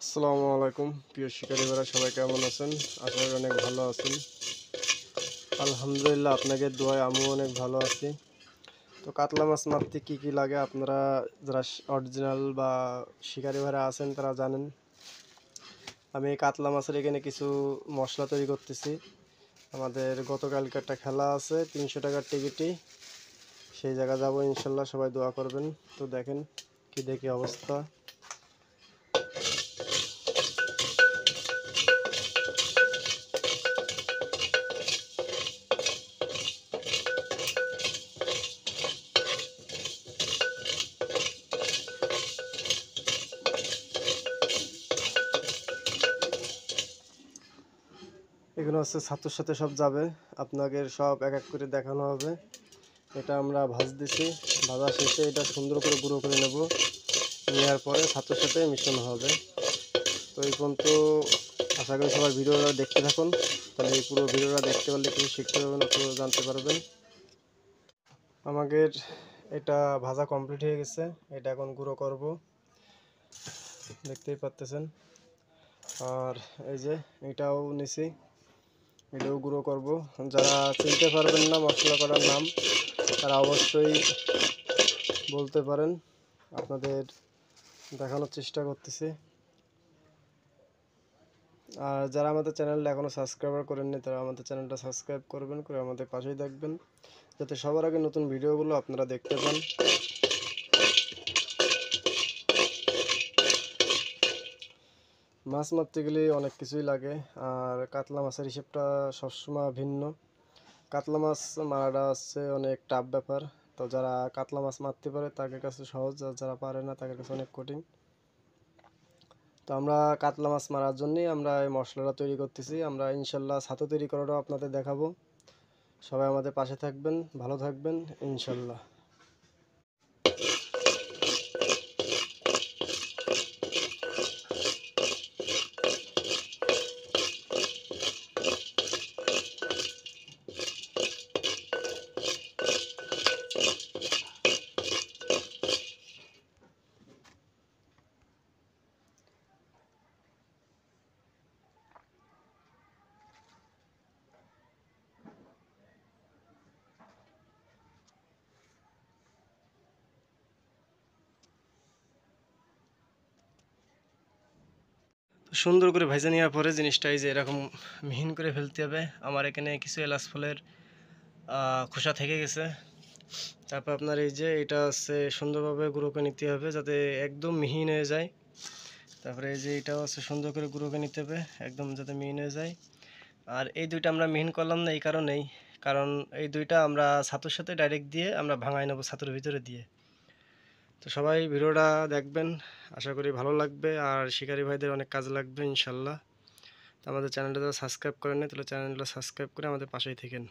আসসালামু আলাইকুম প্রিয় শিকারী ভাইরা, সবাই কেমন আছেন? আশা করি অনেক ভালো আছেন। আলহামদুলিল্লাহ, আপনাদের দোয়ায় আমিও অনেক ভালো আছি। তো কাতলা মাছ মারতে কী কী লাগে আপনারা যারা অরিজিনাল বা শিকারী ভাইরা আছেন তারা জানেন। আমি এই কাতলা মাছের এখানে কিছু মশলা তৈরি করতেছি। আমাদের গতকালকে একটা খেলা আছে 300 টাকার টিকিটই, সেই জায়গা যাবো ইনশাল্লাহ, সবাই দোয়া করবেন। তো দেখেন কি দেখি অবস্থা। এগুলো হচ্ছে ছাতুর সাথে সব যাবে, আপনাদের সব এক এক করে দেখানো হবে। এটা আমরা দিছি, ভাজা শেষে এটা সুন্দর করে গুঁড়ো করে নেব। নেওয়ার পরে ছাতুর সাথে মিশ্রণ হবে। তো এই পর্যন্ত আশা করি সবাই ভিডিওটা দেখতে থাকুন, তাহলে এই পুরো ভিডিওটা দেখতে পারলে কিছু শিখতে পারবেন, একটু জানতে পারবেন। আমাদের এটা ভাজা কমপ্লিট হয়ে গেছে, এটা এখন গুঁড়ো করব, দেখতেই পাচ্তেছেন। আর এই যে এটাও নিছি, এটাও গুঁড়ো করব। যারা চিনতে পারবেন না মশলা করার নাম, তারা অবশ্যই বলতে পারেন, আপনাদের দেখানোর চেষ্টা করতেছি। আর যারা আমাদের চ্যানেলটা এখনও সাবস্ক্রাইবার করেননি, তারা আমাদের চ্যানেলটা সাবস্ক্রাইব করবেন, করে আমাদের পাশেই থাকবেন, যাতে সবার আগে নতুন ভিডিওগুলো আপনারা দেখতে পান। মাছ মারতে গেলে অনেক কিছুই লাগে, আর কাতলা মাছের হিসেবটা সবসময় ভিন্ন। কাতলা মাছ মারাটা হচ্ছে অনেক টাফ ব্যাপার। তো যারা কাতলা মাছ মারতে পারে তাদের কাছে সহজ, আর যারা পারে না তাদের কাছে অনেক কঠিন। তো আমরা কাতলা মাছ মারার জন্যই আমরা এই মশলাটা তৈরি করতেছি। আমরা ইনশাল্লাহ ছাতু তৈরি করাটাও আপনাদের দেখাবো। সবাই আমাদের পাশে থাকবেন, ভালো থাকবেন ইনশাল্লাহ। সুন্দর করে ভেজে নেওয়ার পরে জিনিসটা এই যে এরকম মিহিন করে ফেলতে হবে। আমার এখানে কিছু এলাচ ফলের খোসা থেকে গেছে। তারপর আপনার এই যে এটা হচ্ছে সুন্দরভাবে গুঁড়ো করে নিতে হবে, যাতে একদম মিহিন হয়ে যায়। তারপরে এই যে এটাও হচ্ছে সুন্দর করে গুঁড়ো করে নিতে হবে, একদম যাতে মিহিন হয়ে যায়। আর এই দুইটা আমরা মিহিন করলাম না এই কারণেই, কারণ এই দুইটা আমরা ছাতুর সাথে ডাইরেক্ট দিয়ে আমরা ভাঙাই নেবো ছাতুর ভিতরে দিয়ে। তো সবাই ভিডিওটা দেখবেন, আশা করি ভালো লাগবে, আর শিকারী ভাইদের অনেক কাজে লাগবে ইনশাল্লাহ। তো আমাদের চ্যানেলটা যারা সাবস্ক্রাইব করেন না, তাহলে চ্যানেলটা সাবস্ক্রাইব করে আমাদের পাশেই থাকেন।